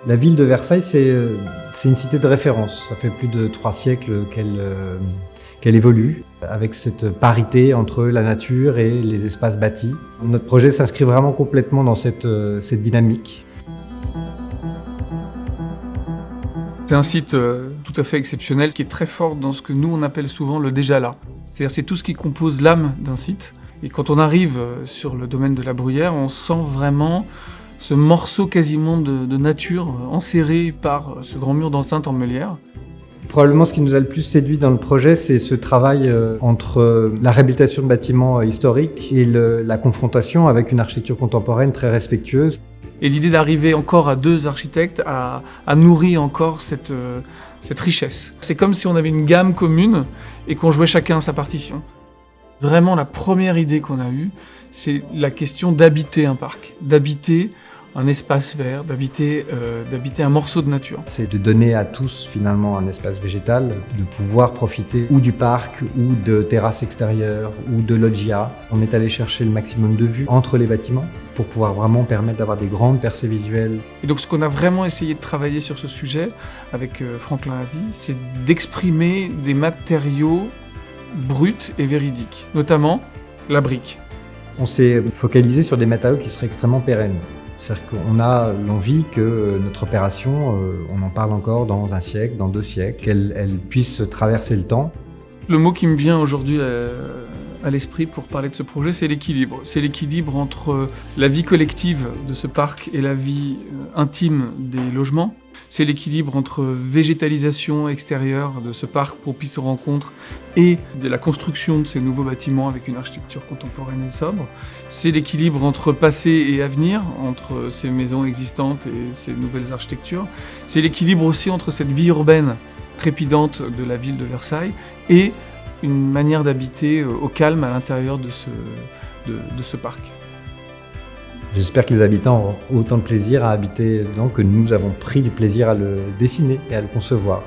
La ville de Versailles, c'est une cité de référence. Ça fait plus de 3 siècles qu'elle évolue, avec cette parité entre la nature et les espaces bâtis. Notre projet s'inscrit vraiment complètement dans cette dynamique. C'est un site tout à fait exceptionnel qui est très fort dans ce que nous on appelle souvent le déjà là. C'est-à-dire c'est tout ce qui compose l'âme d'un site. Et quand on arrive sur le domaine de la Bruyère, on sent vraiment ce morceau quasiment de nature enserré par ce grand mur d'enceinte en meulière. Probablement ce qui nous a le plus séduit dans le projet, c'est ce travail entre la réhabilitation de bâtiments historiques et la confrontation avec une architecture contemporaine très respectueuse. Et l'idée d'arriver encore à 2 architectes à nourrir encore cette richesse. C'est comme si on avait une gamme commune et qu'on jouait chacun sa partition. Vraiment, la première idée qu'on a eue, c'est la question d'habiter un parc, d'habiter un espace vert, d'habiter un morceau de nature. C'est de donner à tous finalement un espace végétal, de pouvoir profiter ou du parc, ou de terrasses extérieures, ou de loggia. On est allé chercher le maximum de vues entre les bâtiments pour pouvoir vraiment permettre d'avoir des grandes percées visuelles. Et donc ce qu'on a vraiment essayé de travailler sur ce sujet avec Franklin Aziz, c'est d'exprimer des matériaux bruts et véridiques, notamment la brique. On s'est focalisé sur des matériaux qui seraient extrêmement pérennes. C'est-à-dire qu'on a l'envie que notre opération, on en parle encore dans 1 siècle, dans 2 siècles, qu'elle puisse traverser le temps. Le mot qui me vient aujourd'hui à l'esprit pour parler de ce projet, c'est l'équilibre. C'est l'équilibre entre la vie collective de ce parc et la vie intime des logements. C'est l'équilibre entre végétalisation extérieure de ce parc propice aux rencontres et de la construction de ces nouveaux bâtiments avec une architecture contemporaine et sobre. C'est l'équilibre entre passé et avenir, entre ces maisons existantes et ces nouvelles architectures. C'est l'équilibre aussi entre cette vie urbaine trépidante de la ville de Versailles et une manière d'habiter au calme à l'intérieur de ce parc. J'espère que les habitants auront autant de plaisir à habiter dedans que nous avons pris du plaisir à le dessiner et à le concevoir.